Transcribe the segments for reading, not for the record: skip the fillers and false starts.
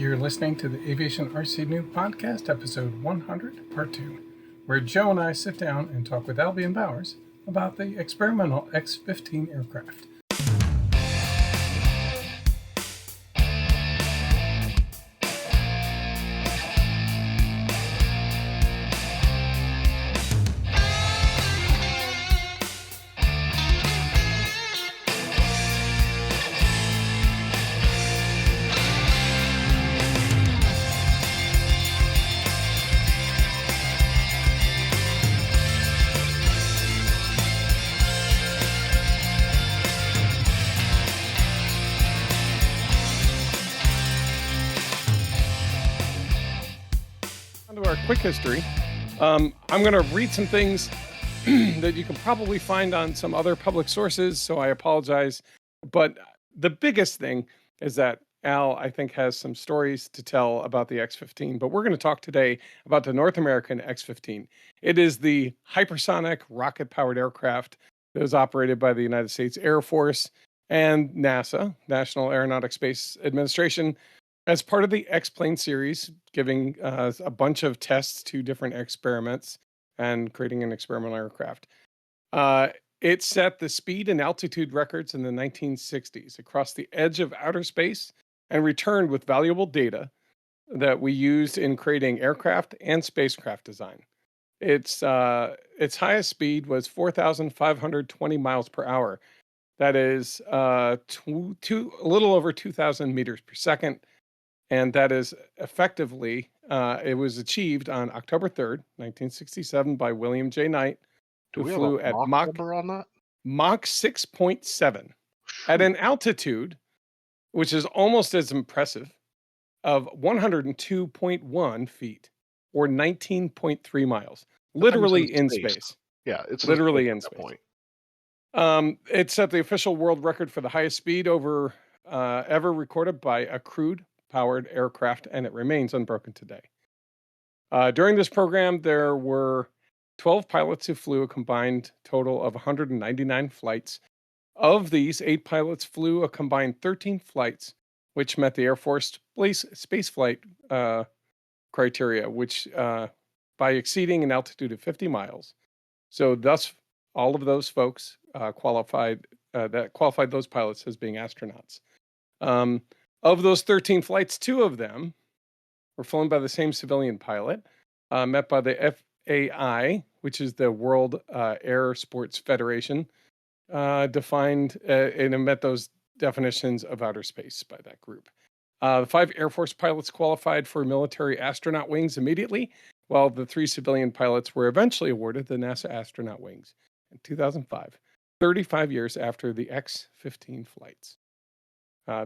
You're listening to the Aviation RC Noob podcast, episode 100, part 2, where Joe and I sit down and talk with Albion Bowers about the experimental X-15 aircraft. Our quick history. I'm going to read some things that you can probably find on some other public sources, so I apologize. But the biggest thing is that Al, I think, has some stories to tell about the X-15, but we're going to talk today about the North American X-15. It is the hypersonic rocket-powered aircraft that is operated by the United States Air Force and NASA, National Aeronautics Space Administration, as part of the X-plane series, giving a bunch of tests to different experiments and creating an experimental aircraft. It set the speed and altitude records in the 1960s across the edge of outer space and returned with valuable data that we used in creating aircraft and spacecraft design. Its highest speed was 4,520 miles per hour. That is a little over 2,000 meters per second. And that is effectively, it was achieved on October 3rd, 1967 by William J. Knight, who flew at Mach 6.7 at an altitude, which is almost as impressive, of 102.1 feet or 19.3 miles, literally in space. Yeah, it's literally in space. It set the official world record for the highest speed ever recorded by a crewed powered aircraft, and it remains unbroken today. During this program, there were 12 pilots who flew a combined total of 199 flights. Of these, 8 pilots flew a combined 13 flights, which met the Air Force space flight criteria, which by exceeding an altitude of 50 miles. So thus, all of those folks qualified those pilots as being astronauts. Of those 13 flights, 2 of them were flown by the same civilian pilot, met by the FAI, which is the World Air Sports Federation, defined and met those definitions of outer space by that group. The 5 Air Force pilots qualified for military astronaut wings immediately, while the 3 civilian pilots were eventually awarded the NASA astronaut wings in 2005, 35 years after the X-15 flights.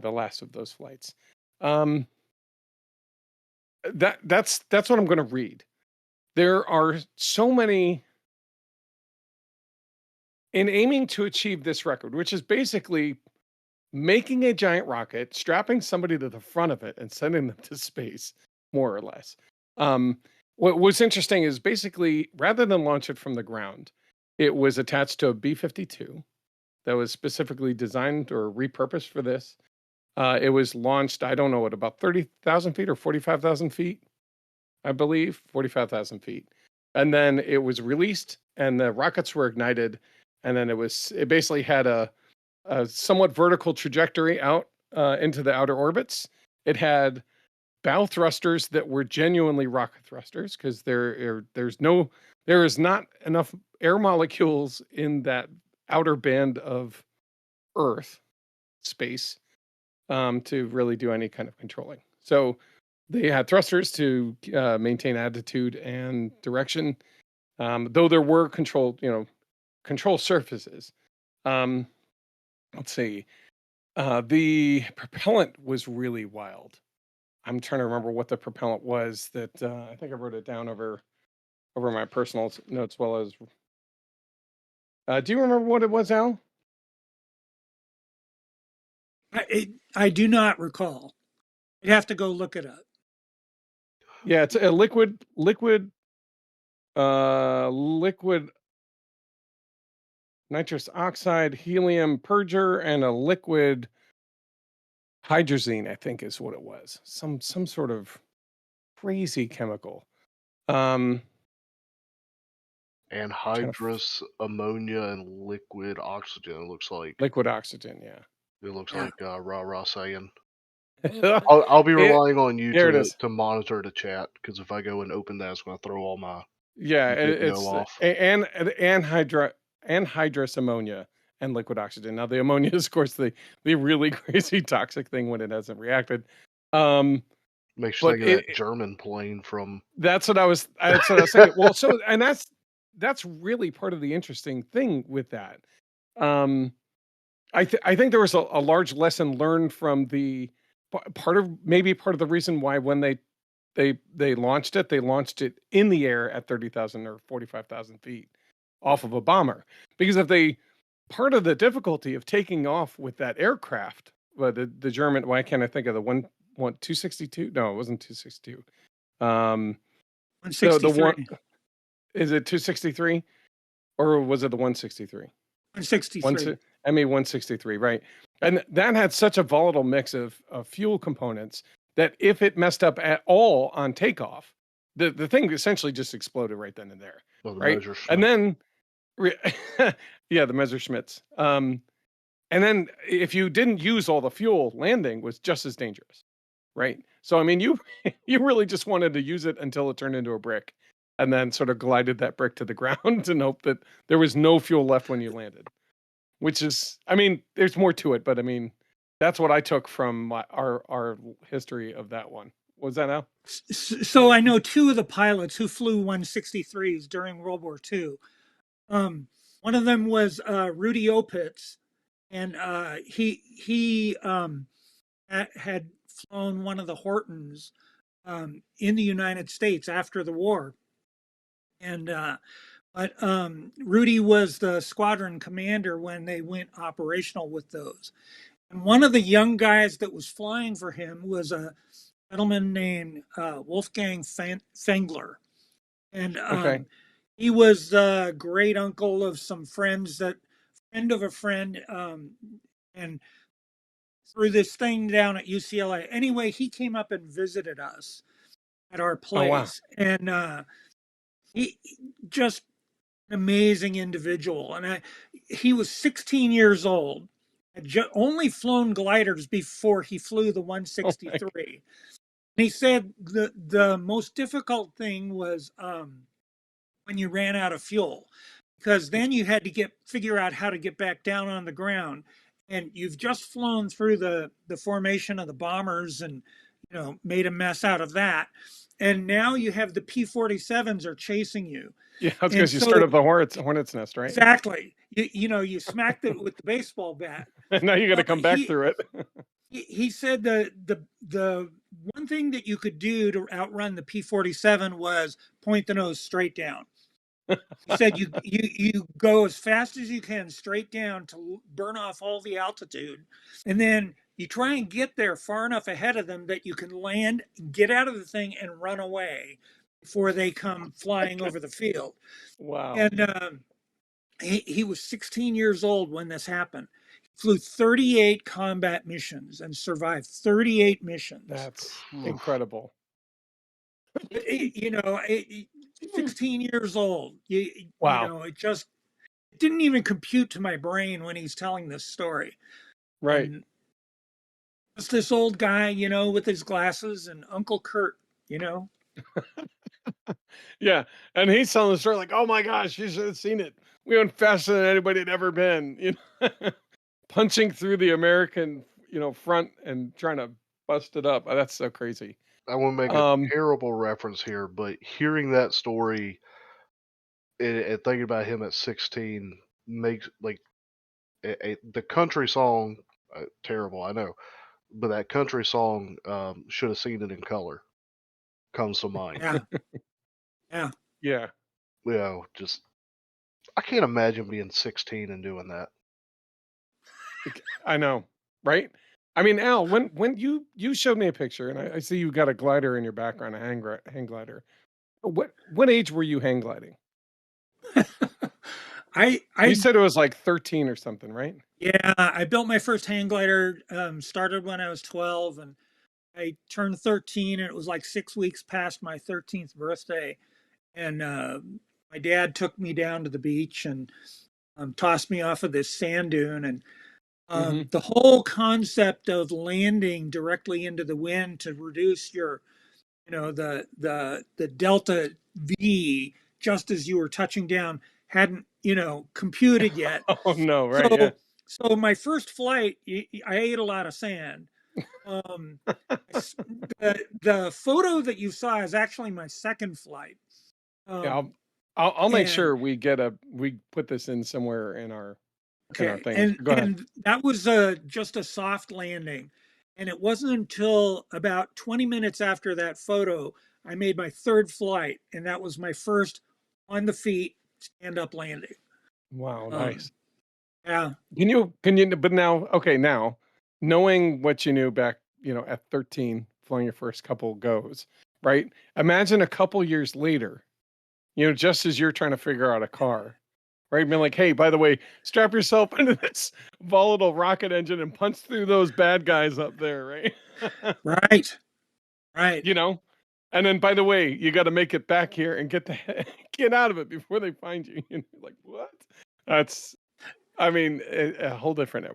The last of those flights. That's what I'm going to read. There are so many in aiming to achieve this record, which is basically making a giant rocket, strapping somebody to the front of it, and sending them to space, more or less. What's interesting is basically rather than launch it from the ground, it was attached to a B-52 that was specifically designed or repurposed for this. It was launched, I don't know what, about 30,000 feet or 45,000 feet, I believe, 45,000 feet. And then it was released and the rockets were ignited. And then it basically had a somewhat vertical trajectory out into the outer orbits. It had bow thrusters that were genuinely rocket thrusters because there is not enough air molecules in that outer band of Earth space to really do any kind of controlling. So they had thrusters to maintain attitude and direction, though there were control surfaces. Let's see. The propellant was really wild. I'm trying to remember what the propellant was that I think I wrote it down over my personal notes as well as. Do you remember what it was, Al? I do not recall. You'd have to go look it up. Yeah, it's a liquid nitrous oxide, helium purger, and a liquid hydrazine, I think is what it was. Some sort of crazy chemical. Um, trying to Anhydrous ammonia and liquid oxygen. liquid oxygen, yeah. It looks Yeah. like rah rah saying. it, I'll be relying on you there it is. to monitor the chat because if I go and open that, it's going to throw all my Yeah, you didn't know it's off. anhydrous ammonia and liquid oxygen. Now the ammonia is, of course, the really crazy toxic thing when it hasn't reacted. Um, Makes you but think of that German plane from. that's what I was. That's what I was thinking. Well, so and that's really part of the interesting thing with that. Um, I think there was a large lesson learned from the part of maybe part of the reason why when they launched it in the air at 30,000 or 45,000 feet off of a bomber. Because if they part of the difficulty of taking off with that aircraft, the German, why can't I think of the 262? No, it wasn't 262. The one 163. is it 263 or was it the 163? 163. ME 163, right? And that had such a volatile mix of fuel components that if it messed up at all on takeoff, the thing essentially just exploded right then and there, Well, the right? And Messerschmitt. then, yeah, the Messerschmitts. And then if you didn't use all the fuel, landing was just as dangerous, right? So I mean, you you really just wanted to use it until it turned into a brick, and then sort of glided that brick to the ground and hope that there was no fuel left when you landed. Which is, I mean, there's more to it, but I mean, that's what I took from our history of that one. Was that now? So I know two of the pilots who flew 163s during World War II. One of them was Rudy Opitz, and he had flown one of the Hortons in the United States after the war, and but Rudy was the squadron commander when they went operational with those. And one of the young guys that was flying for him was a gentleman named Wolfgang Fengler. And Okay. he was the great uncle of some friends that, friend of a friend, and through this thing down at UCLA. Anyway, he came up and visited us at our Oh wow. place. And he just an amazing individual. And he was 16 years old, had only flown gliders before he flew the Oh my. 163. And he said the most difficult thing was when you ran out of fuel, because then you had to figure out how to get back down on the ground. And you've just flown through the formation of the bombers and made a mess out of that. And now you have the P-47s are chasing you. Yeah, that's And because you started so the hornet's nest, right? exactly. You smacked it with the baseball bat. And now you got to Well, come back through it. he said the one thing that you could do to outrun the P-47 was point the nose straight down. He said you go as fast as you can straight down to burn off all the altitude, and then you try and get there far enough ahead of them that you can land, get out of the thing, and run away before they come flying over the field. Wow. And he was 16 years old when this happened. He flew 38 combat missions and survived 38 missions. That's Oof. incredible. 16 years old. Wow. It just it didn't even compute to my brain when he's telling this story. Right. And just this old guy, with his glasses and Uncle Kurt, Yeah. And he's telling the story like, oh my gosh, you should have seen it. We went faster than anybody had ever been, punching through the American, front and trying to bust it up. That's so crazy. I want to make a Um, terrible reference here, but hearing that story and thinking about him at 16 makes like the country song. Terrible, I know, but that country song, should have seen it in color, comes to mind. yeah, yeah. yeah, Just I can't imagine being 16 and doing that. I know, right? I mean, Al, when you showed me a picture, and I see you got a glider in your background, a hang glider. What age were you hang gliding? I You said it was like 13 or something, right? yeah, I built my first hang glider. Started when I was 12, and I turned 13, and it was like 6 weeks past my 13th birthday. And my dad took me down to the beach and tossed me off of this sand dune. And Mm-hmm. the whole concept of landing directly into the wind to reduce your, the delta V just as you were touching down hadn't, computed yet. Oh no, right? Yeah. So, so my first flight, I ate a lot of sand. Um, the photo that you saw is actually my second flight. Yeah, Um, I'll make and sure we put this in somewhere in our okay, thing. and Go ahead. and that was just a soft landing, and it wasn't until about 20 minutes after that photo I made my third flight, and that was my first on the feet stand up landing. Wow, Um, nice. yeah, But now, okay, now knowing what you knew back, at 13, flying your first couple goes, right? Imagine a couple years later, just as you're trying to figure out a car, right? Being like, hey, by the way, strap yourself into this volatile rocket engine and punch through those bad guys up there, right? right, right. you know? And then, by the way, you got to make it back here and get out of it before they find you. You're like, what? That's, I mean, a whole different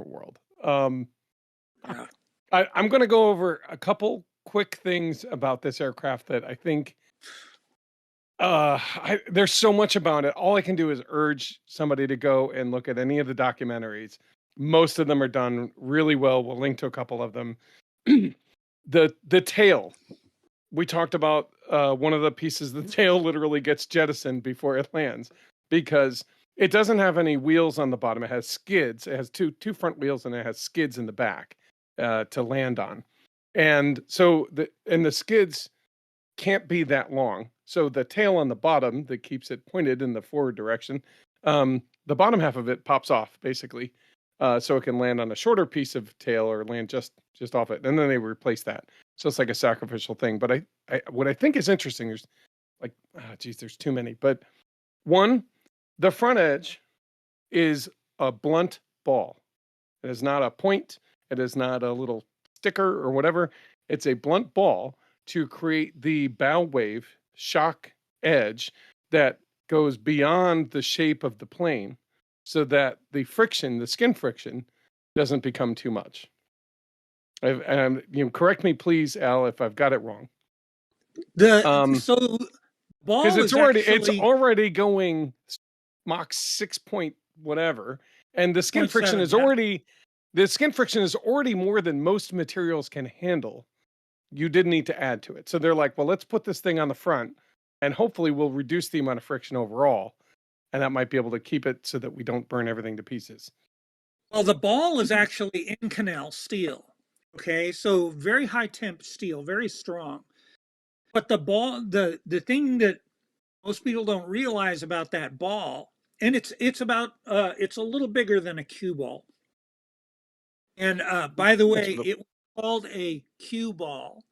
world. Yeah. I'm going to go over a couple quick things about this aircraft that I think there's so much about it. All I can do is urge somebody to go and look at any of the documentaries. Most of them are done really well. We'll link to a couple of them. The tail. We talked about one of the pieces. The tail literally gets jettisoned before it lands because it doesn't have any wheels on the bottom. It has skids. It has two front wheels and it has skids in the back to land on. And so the skids can't be that long. So the tail on the bottom that keeps it pointed in the forward direction, the bottom half of it pops off basically, so it can land on a shorter piece of tail or land just off it, and then they replace that. So it's like a sacrificial thing. But what I think is interesting, there's like, there's too many. But one, the front edge is a blunt ball. It is not a point. It is not a little sticker or whatever. It's a blunt ball to create the bow wave shock edge that goes beyond the shape of the plane so that the skin friction, doesn't become too much. Correct me, please, Al, if I've got it wrong. So Because ball it's is already actually going Mach 6 point whatever, and the skin friction 0.7, is yeah. already more than most materials can handle. You didn't need to add to it. So they're like, well, let's put this thing on the front and hopefully we'll reduce the amount of friction overall. And that might be able to keep it so that we don't burn everything to pieces. Well, the ball is actually Inconel steel. Okay, so very high temp steel, very strong. But the ball, the thing that most people don't realize about that ball, and it's about it's a little bigger than a cue ball. And by the way, it was called a cue ball,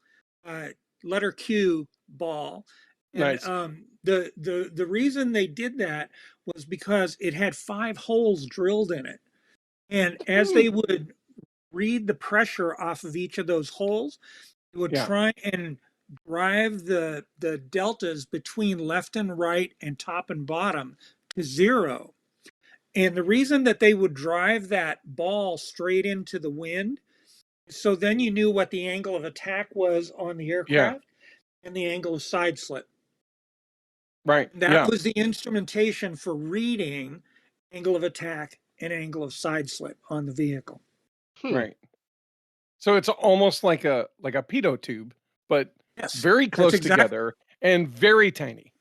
uh, letter Q ball. And Nice. the reason they did that was because it had 5 holes drilled in it. And as they would read the pressure off of each of those holes, it would Yeah. try and drive the deltas between left and right and top and bottom to 0. And the reason that they would drive that ball straight into the wind, so then you knew what the angle of attack was on the Yeah. aircraft and the angle of side slip. Right. That Yeah. was the instrumentation for reading angle of attack and angle of side slip on the vehicle. Right. So it's almost like a pitot tube, but Yes, very that's close exactly. together and very tiny.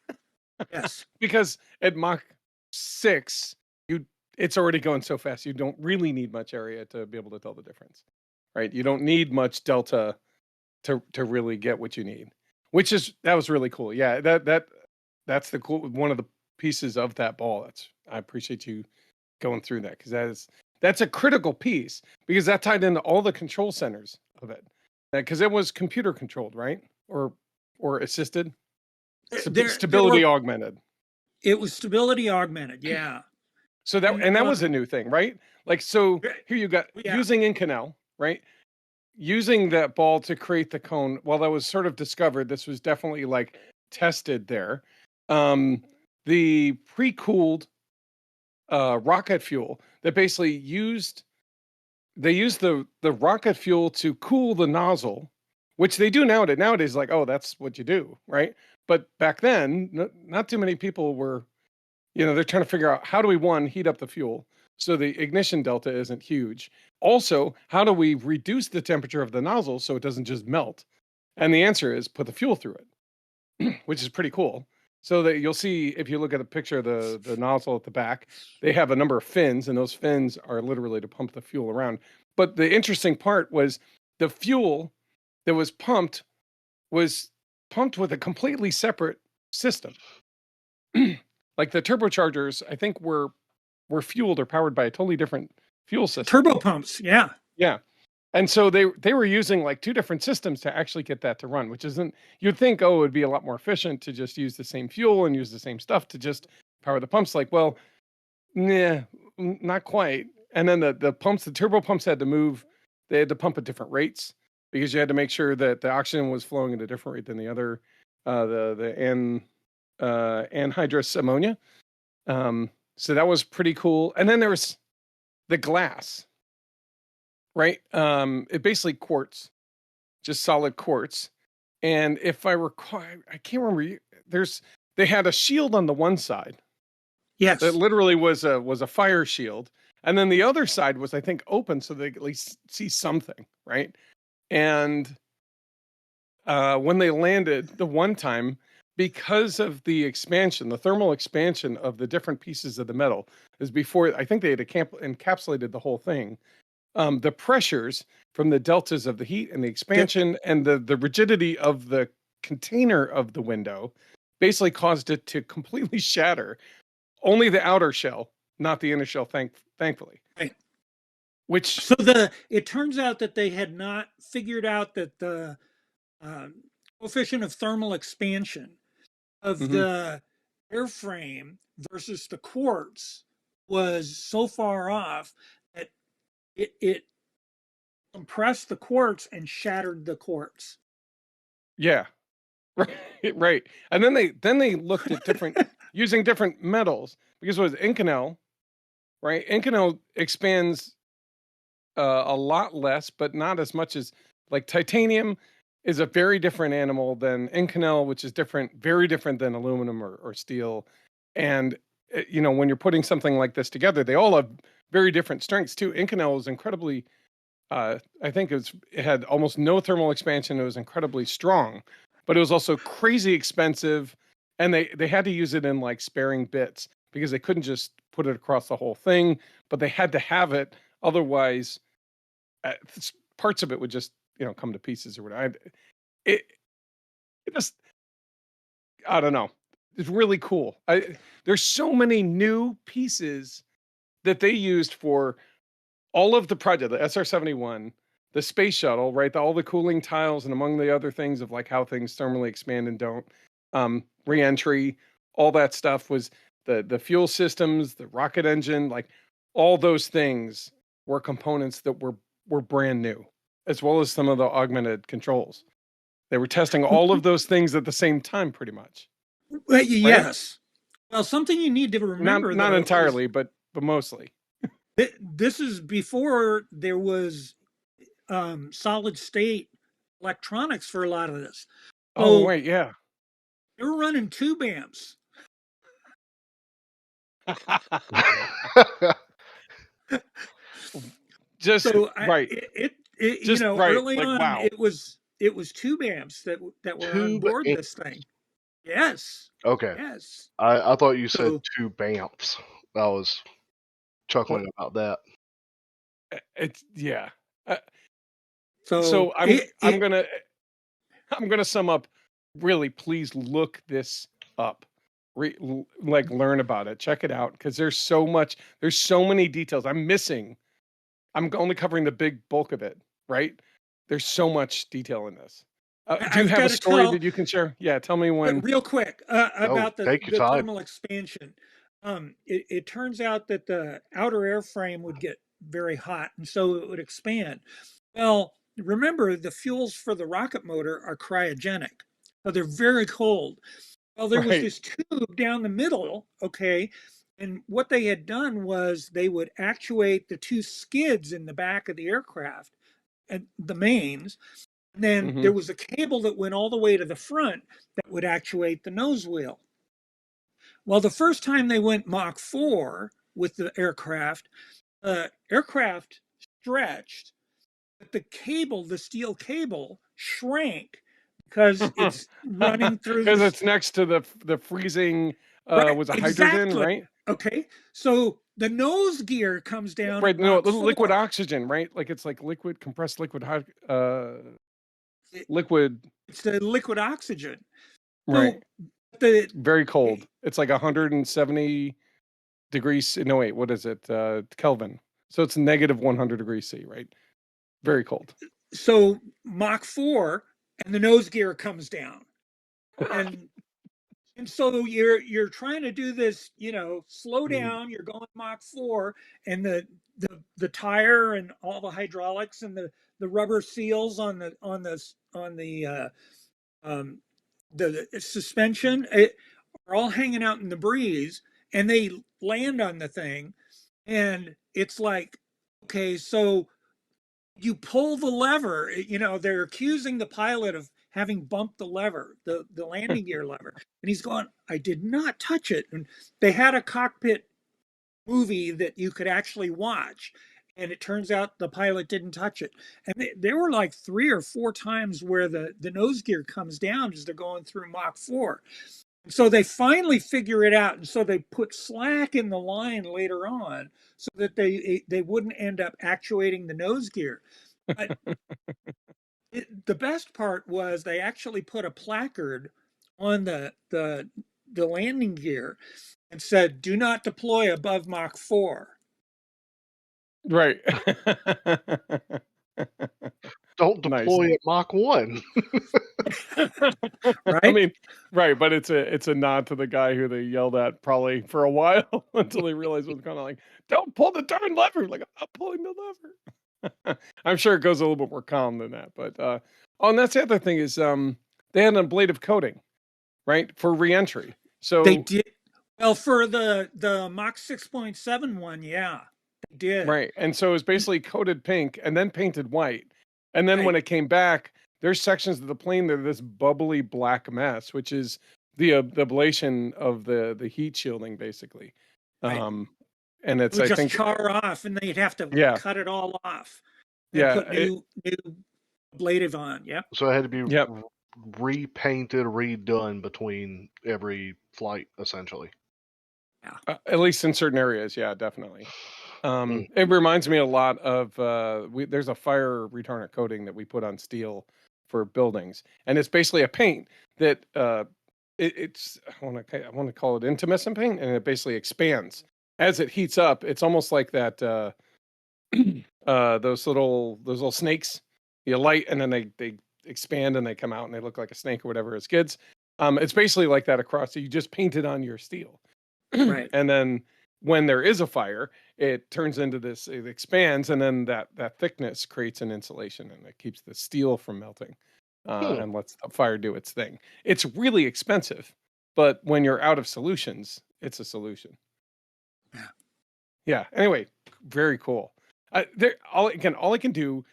Yes. Because at Mach 6, it's already going so fast, you don't really need much area to be able to tell the difference. Right? You don't need much delta to really get what you need. That was really cool. Yeah, that's the cool one of the pieces of that ball. I appreciate you going through that, because that's a critical piece, because that tied into all the control centers of it. Because it was computer controlled, right? Or assisted? There Stability were augmented. It was stability augmented, yeah. So that And that was a new thing, right? Like, so here you got yeah. using Inconel, right? Using that ball to create the cone. Well, that was sort of discovered. This was definitely like tested there. The pre-cooled rocket fuel that basically used the rocket fuel to cool the nozzle, which they do nowadays. Nowadays, like, oh, that's what you do, right? But back then, not too many people were, they're trying to figure out how do we, one, heat up the fuel so the ignition delta isn't huge. Also, how do we reduce the temperature of the nozzle so it doesn't just melt? And the answer is put the fuel through it, which is pretty cool. So that you'll see if you look at a picture of the nozzle at the back, they have a number of fins, and those fins are literally to pump the fuel around. But the interesting part was the fuel that was pumped with a completely separate system. Like the turbochargers, I think were fueled or powered by a totally different fuel system. Turbo pumps, yeah. Yeah. And so they were using like two different systems to actually get that to run, which isn't, you'd think, oh, it would be a lot more efficient to just use the same fuel and use the same stuff to just power the pumps. Like, well, nah, not quite. And then the turbo pumps had to move, they had to pump at different rates because you had to make sure that the oxygen was flowing at a different rate than the other, the anhydrous ammonia. So that was pretty cool. And then there was the glass, right? It basically quartz, just solid quartz. And if I recall, I can't remember. They had a shield on the one side. Yes. That literally was a fire shield, and then the other side was, I think, open so they could at least see something, right? And when they landed the one time, because of the expansion, the thermal expansion of the different pieces of the metal, is before I think they had encapsulated the whole thing. The pressures from the deltas of the heat and the expansion and the rigidity of the container of the window basically caused it to completely shatter. Only the outer shell, not the inner shell, thankfully. Right. Which so it turns out that they had not figured out that the coefficient of thermal expansion of the airframe versus the quartz was so far off that it compressed the quartz and shattered the quartz. Yeah. Right. And then they looked at different using different metals because it was Inconel, right? Inconel expands a lot less, but not as much as like titanium is a very different animal than Inconel, which is very different than aluminum or steel. And when you're putting something like this together, they all have very different strengths too. Inconel is incredibly, I think it had almost no thermal expansion. It was incredibly strong, but it was also crazy expensive, and they had to use it in like sparing bits because they couldn't just put it across the whole thing, but they had to have it, otherwise parts of it would just come to pieces or whatever. It just, I don't know, it's really cool. There's so many new pieces that they used for all of the project, the SR-71, the space shuttle, right? All the cooling tiles, and among the other things of like how things thermally expand and don't, re-entry, all that stuff was the fuel systems, the rocket engine, like all those things were components that were brand new, as well as some of the augmented controls. They were testing all of those things at the same time, pretty much. Well, yes. Well, something you need to remember, not entirely, but mostly. This is before there was solid state electronics for a lot of this. Oh, wait, yeah. They were running tube amps. Just so right. Just right. Early like, on, wow. it was tube amps that were on board this thing. Yes. Okay. Yes. I thought you said two bamps. I was chuckling about that. It's yeah. So I'm gonna sum up. Really, please look this up. Learn about it. Check it out because there's so many details I'm missing. I'm only covering the big bulk of it, right? There's so much detail in this. Do you I've have a got to story tell, that you can share? Yeah, tell me but when. real quick, No, about take your the time. thermal expansion. It turns out that the outer airframe would get very hot, and so it would expand. Well, remember the fuels for the rocket motor are cryogenic, so they're very cold. Well, there was Right. this tube down the middle, okay, and what they had done was they would actuate the two skids in the back of the aircraft and the mains. And then Hmm. there was a cable that went all the way to the front that would actuate the nose wheel. Well, the first time they went Mach 4 with the aircraft stretched, but the cable, the steel cable, shrank because it's running through Because this. it's next to the freezing. Right, Was a hydrogen, exactly. right? Okay, so the nose gear comes down Right. at No, Mach liquid 4. oxygen, right? Like it's like liquid compressed liquid It- liquid. It's the liquid oxygen. Right. So the Very cold. It's like 170 degrees. No, wait, what is it? Kelvin. So it's negative 100 degrees C, right? Very cold. so Mach 4 and the nose gear comes down. And so you're trying to do this, slow down, you're going Mach 4, and the tire and all the hydraulics and the rubber seals um the suspension are all hanging out in the breeze, and they land on the thing, and it's like, okay, so you pull the lever. They're accusing the pilot of having bumped the lever, the landing gear lever, and he's going, I did not touch it. And they had a cockpit movie that you could actually watch, and it turns out the pilot didn't touch it. And there were like 3 or 4 times where the nose gear comes down as they're going through Mach 4. And so they finally figure it out, and so they put slack in the line later on so that they wouldn't end up actuating the nose gear. But the best part was they actually put a placard on the landing gear and said, "Do not deploy above Mach 4." Right. Don't Nice. deploy at Mach 1. I Right? mean, right, but it's a nod to the guy who they yelled at probably for a while until they realized it was kind of like, don't pull the darn lever. Like, I'm not pulling the lever. I'm sure it goes a little bit more calm than that. But oh, and that's the other thing is they had an ablative coating, right? For reentry. They So did well for the Mach 6.7 one, yeah. They did. right. And so it was basically coated pink and then painted white. And then when Right. it came back, there's sections of the plane that are this bubbly black mess, which is the ablation of the heat shielding, basically. Right. Um, and It it's, would I just think, char off, and they'd have to yeah, cut it all off and yeah, put new ablative on. Yep. So it had to be yep. repainted, redone between every flight, essentially. Yeah. At least in certain areas, yeah, definitely. Mm. It reminds me a lot of there's a fire retardant coating that we put on steel for buildings, and it's basically a paint that it's I want to call it intumescent paint, and it basically expands as it heats up. It's almost like that those little snakes you light, and then they expand and they come out and they look like a snake or whatever as kids. It's basically like that across. So you just paint it on your steel. Right. And then when there is a fire, it turns into this, it expands, and then that thickness creates an insulation and it keeps the steel from melting Hmm. and lets the fire do its thing. It's really expensive, but when you're out of solutions, it's a solution. Yeah. Yeah. Anyway, very cool. All I can do.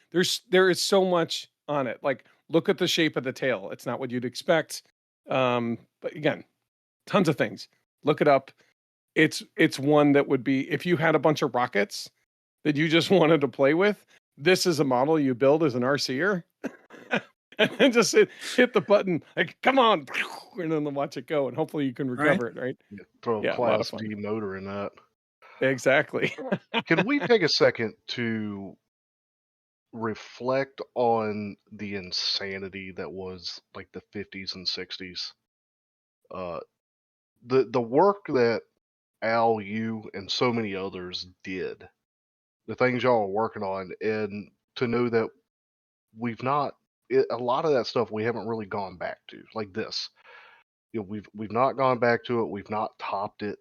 There is so much on it. Like, look at the shape of the tail. It's not what you'd expect. But again, tons of things. Look it up. It's one that would be if you had a bunch of rockets that you just wanted to play with. This is a model you build as an RCer, and then just hit the button like, come on, and then watch it go, and hopefully you can Right. recover it. Right? Yeah, throw a Yeah, a lot of Class fun. D motor in that. Exactly. Can we take a second to reflect on the insanity that was like the 50s and 60s? Uh, the work that Al, you, and so many others did, the things y'all are working on, and to know that we've not a lot of that stuff we haven't really gone back to, like this. We've not gone back to it. We've not topped it.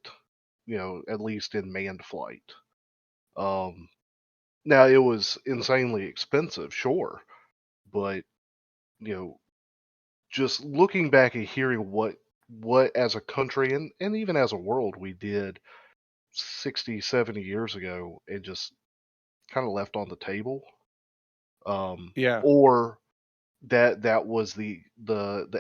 At least in manned flight. Now it was insanely expensive, sure, but just looking back and hearing what as a country and even as a world we did 60, 70 years ago and just kind of left on the table. Yeah. Or that was the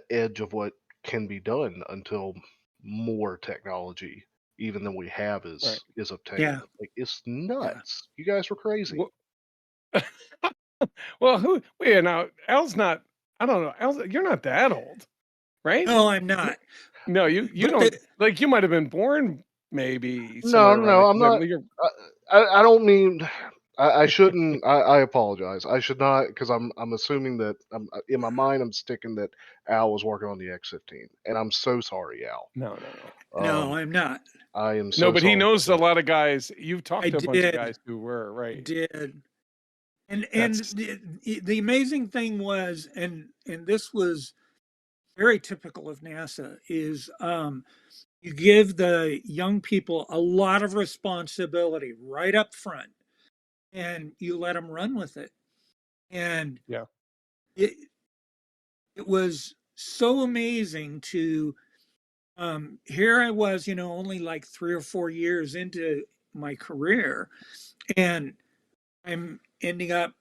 edge of what can be done until more technology even than we have is obtained. Yeah. Like, it's nuts. You guys were crazy. Well, now Al's not. I don't know. Al, you're not that old, right? No, I'm not. No, you But don't. Like, you might have been born maybe. No, somewhere around I'm not. I don't mean. I shouldn't. I apologize. I should not, because I'm assuming that in my mind I'm sticking that Al was working on the X-15, and I'm so sorry, Al. No. No, I'm not. I am so No, but sorry he knows for a that. lot of guys. You've talked to a bunch of did. guys who were, right? Did. And That's- the amazing thing was, and this was very typical of NASA, is you give the young people a lot of responsibility right up front, and you let them run with it. And Yeah. it was so amazing to here I was, only like 3 or 4 years into my career, and I'm ending up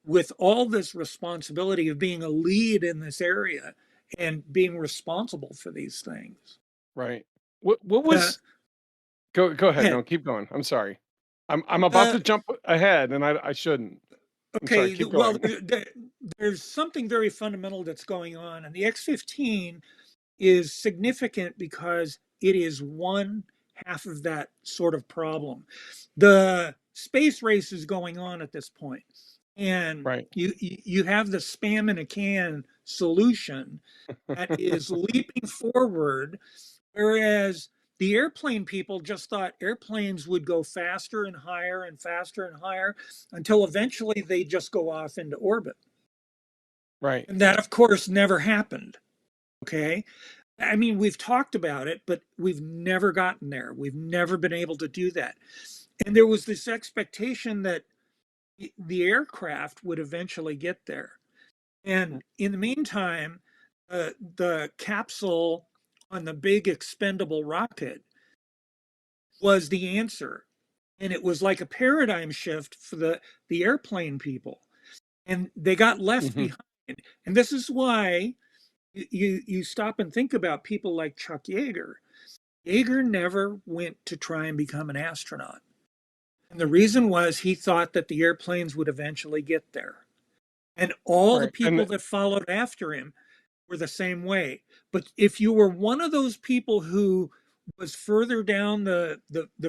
with all this responsibility of being a lead in this area and being responsible for these things. Right. What was? Go ahead. Yeah. No, keep going. I'm sorry. I'm about to jump ahead, and I shouldn't. Okay. Keep Well, going. there's something very fundamental that's going on, and the X-15 is significant because it is one half of that sort of problem. The space race is going on at this point, and Right. you have the spam in a can solution that is leaping forward, whereas the airplane people just thought airplanes would go faster and higher and faster and higher until eventually they just go off into orbit. Right. And that, of course, never happened. Okay. I mean, we've talked about it, but we've never gotten there. We've never been able to do that. And there was this expectation that the aircraft would eventually get there. And in the meantime, the capsule on the big expendable rocket was the answer. And it was like a paradigm shift for the airplane people. And they got left behind. And this is why you stop and think about people like Chuck Yeager. Yeager never went to try and become an astronaut. And the reason was he thought that the airplanes would eventually get there. And all the people that followed after him were the same way. But if you were one of those people who was further down the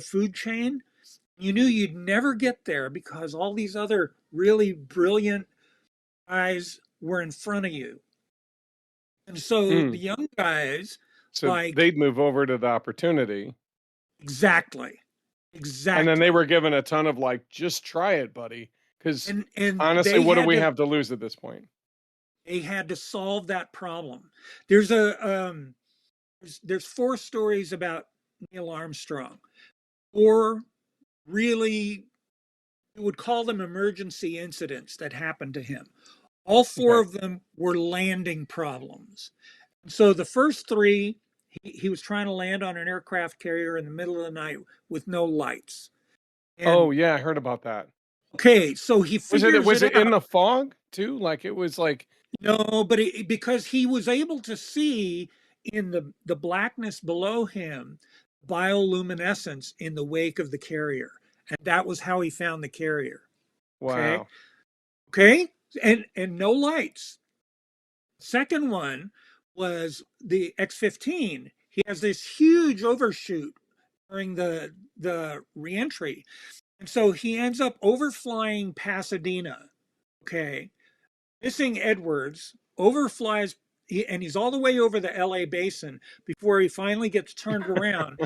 food chain, you knew you'd never get there because all these other really brilliant guys were in front of you. And so the young guys, they'd move over to the opportunity. Exactly. And then they were given a ton of just try it, buddy. Because honestly, what do we have to lose at this point? They had to solve that problem. There's there's 4 stories about Neil Armstrong, or really, you would call them emergency incidents that happened to him. All 4 of them were landing problems. So the first 3, he was trying to land on an aircraft carrier in the middle of the night with no lights. And, I heard about that. Okay, so he figures was it out. in the fog too? It was No, but because he was able to see in the blackness below him bioluminescence in the wake of the carrier, and that was how he found the carrier. Wow. Okay, and no lights. Second one was the X-15. He has this huge overshoot during the reentry, and so he ends up overflying Pasadena. Okay, missing Edwards, overflies, and he's all the way over the LA basin before he finally gets turned around.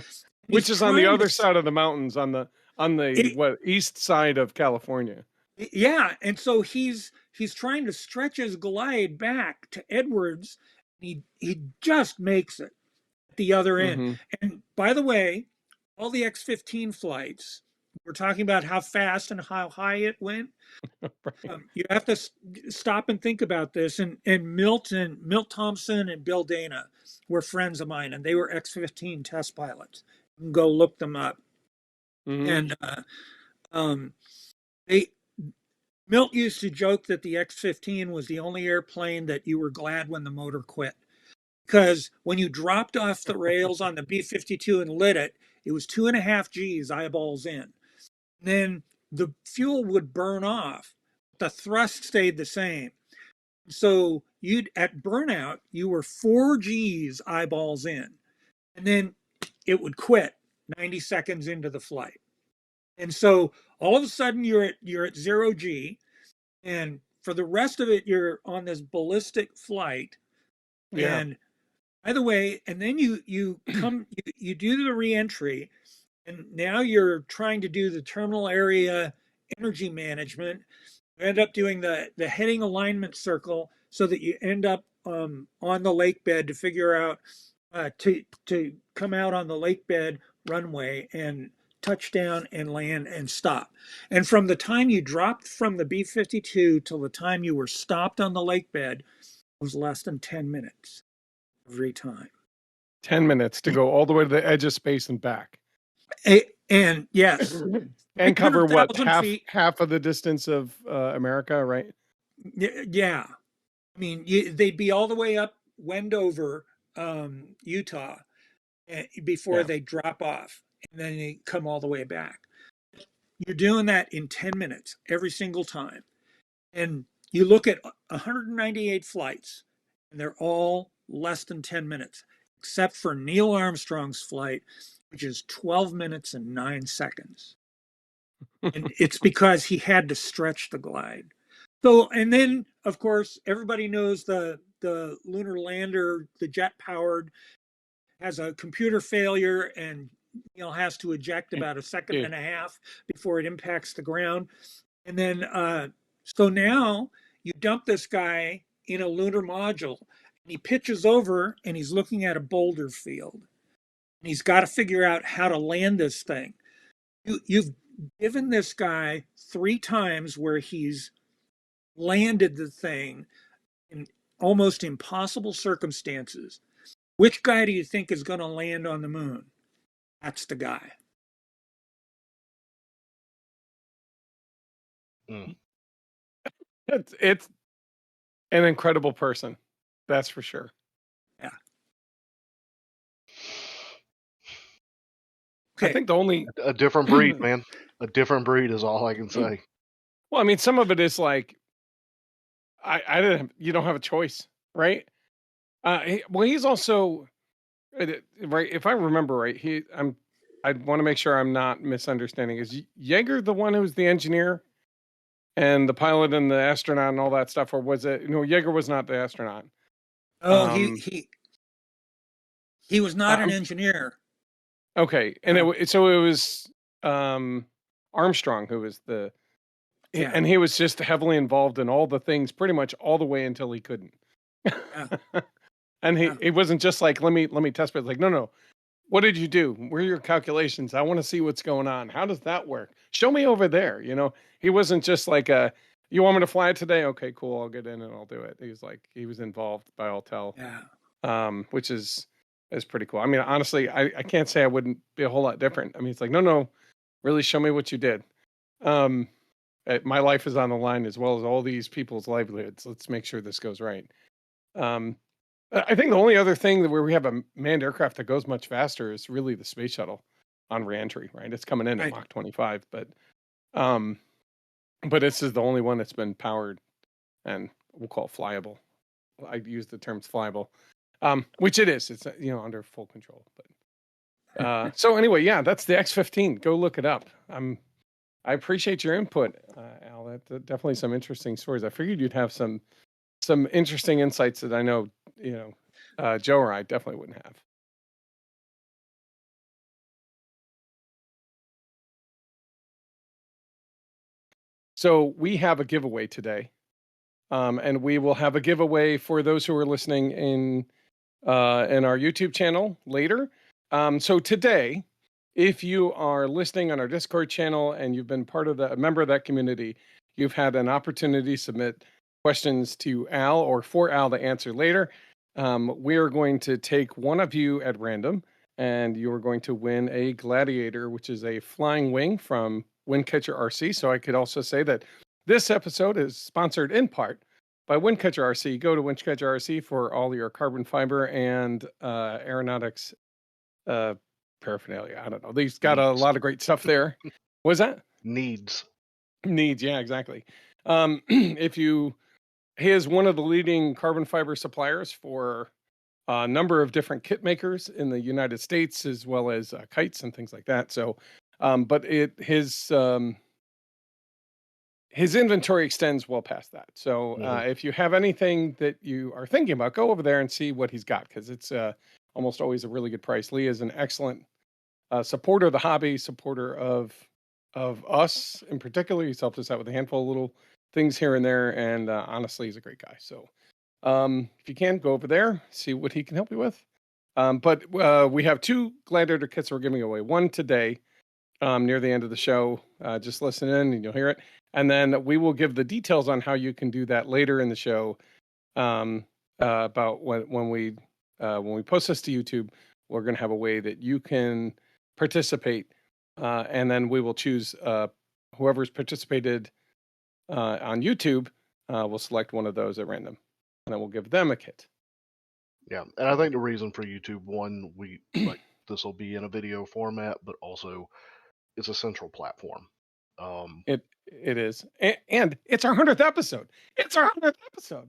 Which is on the other side of the mountains, on the east side of California. Yeah, and so he's trying to stretch his glide back to Edwards. He just makes it at the other end. Mm-hmm. And by the way, all the X-15 flights, we're talking about how fast and how high it went. Right. You have to stop and think about this. And Milt Thompson and Bill Dana were friends of mine, and they were X-15 test pilots. You can go look them up. Mm-hmm. And um, they Milt used to joke that the X-15 was the only airplane that you were glad when the motor quit. Because when you dropped off the rails on the B-52 and lit it, it was 2.5 Gs eyeballs in. And then the fuel would burn off. The thrust stayed the same. So you'd at burnout, you were 4 Gs eyeballs in. And then it would quit 90 seconds into the flight. And so all of a sudden you're at 0 G, and for the rest of it you're on this ballistic flight. Yeah. And by the way, and then you do the reentry, and now you're trying to do the terminal area energy management. You end up doing the heading alignment circle so that you end up on the lake bed to figure out to come out on the lake bed runway and touch down and land and stop. And from the time you dropped from the B-52 till the time you were stopped on the lake bed was less than 10 minutes every time. 10 minutes to go all the way to the edge of space and back. And yes, And cover what, 300,000 feet. half of the distance of America, right? Yeah. I mean, they'd be all the way up Wendover, Utah, before Yeah. they drop off, and then they come all the way back. You're doing that in 10 minutes every single time. And you look at 198 flights, and they're all less than 10 minutes, except for Neil Armstrong's flight, which is 12 minutes and 9 seconds. And it's because he had to stretch the glide. So, and then of course, everybody knows the lunar lander, the jet powered, has a computer failure, and Neil has to eject about a second and a half before it impacts the ground. And then, so now you dump this guy in a lunar module, and he pitches over and he's looking at a boulder field. And he's got to figure out how to land this thing. You've given this guy 3 times where he's landed the thing in almost impossible circumstances. Which guy do you think is going to land on the moon? That's the guy. It's an incredible person. That's for sure. Yeah. I think the only A different breed, man. A different breed is all I can say. well, I mean, some of it is like I didn't. You don't have a choice, right? He's also right. If I remember right, I want to make sure I'm not misunderstanding. Is Yeager the one who's the engineer and the pilot and the astronaut and all that stuff, or was it? No, Yeager was not the astronaut. Oh, he was not an engineer. Okay, and it was Armstrong who was the. Yeah. And he was just heavily involved in all the things pretty much all the way until he couldn't. Yeah. And he wasn't just like, let me test, but it's like, no. What did you do? Where are your calculations? I want to see what's going on. How does that work? Show me over there. He wasn't just like you want me to fly it today? Okay, cool. I'll get in and I'll do it. He was involved by all tell. Yeah. Which is pretty cool. I mean, honestly, I can't say I wouldn't be a whole lot different. I mean, it's like, no, really show me what you did. My life is on the line as well as all these people's livelihoods. Let's make sure this goes right. I think the only other thing where we have a manned aircraft that goes much faster is really the space shuttle on reentry, right? It's coming in at Mach 25, but this is the only one that's been powered, and we'll call it flyable. I use the terms flyable, which it is. It's under full control. But so anyway, yeah, that's the X-15. Go look it up. I appreciate your input, Al. That's definitely some interesting stories. I figured you'd have some interesting insights that I know, Joe or I definitely wouldn't have. So we have a giveaway today, and we will have a giveaway for those who are listening in our YouTube channel later. So today, if you are listening on our Discord channel and you've been a member of that community, you've had an opportunity to submit questions to Al or for Al to answer later. We are going to take one of you at random, and you are going to win a Gladiator, which is a flying wing from Windcatcher RC. So I could also say that this episode is sponsored in part by Windcatcher RC. Go to Windcatcher RC for all your carbon fiber and aeronautics paraphernalia. I don't know. They've got a lot of great stuff there. What's that? Needs. Yeah, exactly. He is one of the leading carbon fiber suppliers for a number of different kit makers in the United States, as well as kites and things like that. So, but his inventory extends well past that. So if you have anything that you are thinking about, go over there and see what he's got, because it's almost always a really good price. Lee is an excellent supporter of the hobby, supporter of us in particular. He's helped us out with a handful of little things here and there, and honestly, he's a great guy. So if you can, go over there, see what he can help you with. But we have 2 Gladiator kits we're giving away. One today, near the end of the show. Just listen in and you'll hear it. And then we will give the details on how you can do that later in the show. About when we post this to YouTube, we're going to have a way that you can participate, and then we will choose whoever's participated on YouTube. We'll select one of those at random, and then we'll give them a kit. Yeah, and I think the reason for YouTube, one, we like this will be in a video format, but also it's a central platform. It is, and it's our 100th episode. It's our 100th episode.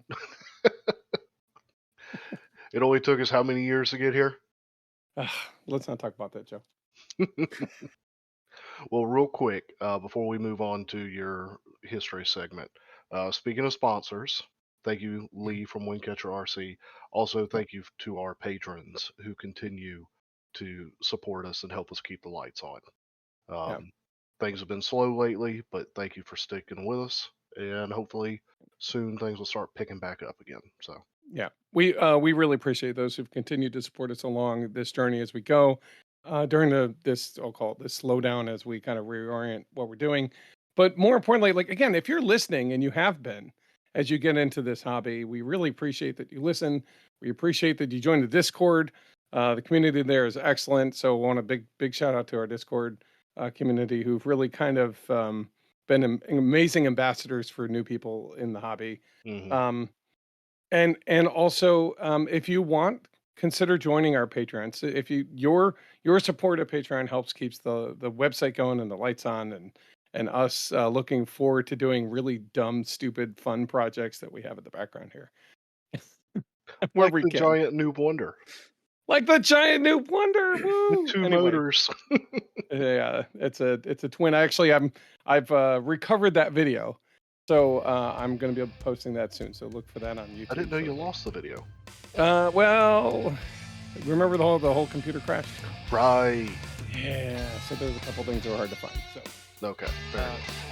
It only took us how many years to get here? Let's not talk about that, Joe. Well, real quick, before we move on to your history segment, speaking of sponsors, thank you, Lee from Windcatcher RC. Also, thank you to our patrons who continue to support us and help us keep the lights on. Things have been slow lately, but thank you for sticking with us, and hopefully soon things will start picking back up again. So yeah, we really appreciate those who've continued to support us along this journey as we go during I'll call it this slowdown as we kind of reorient what we're doing. But more importantly, like again, if you're listening and you have been as you get into this hobby, we really appreciate that you listen. We appreciate that you join the Discord. The community there is excellent. So I want a big shout out to our Discord community who've really kind of been amazing ambassadors for new people in the hobby. And also, if you want, consider joining our Patreons. If your support of Patreon helps keeps the website going and the lights on, and us looking forward to doing really dumb, stupid, fun projects that we have in the background here. like the giant Noob Wonder. Like the giant Noob Wonder. Woo! 2 motors. Yeah, it's a twin. Actually, I've recovered that video. So I'm going to be posting that soon. So look for that on YouTube. I didn't know you lost the video. Well, remember the whole computer crash? Right. Yeah. So there's a couple things that were hard to find. So okay, fair enough.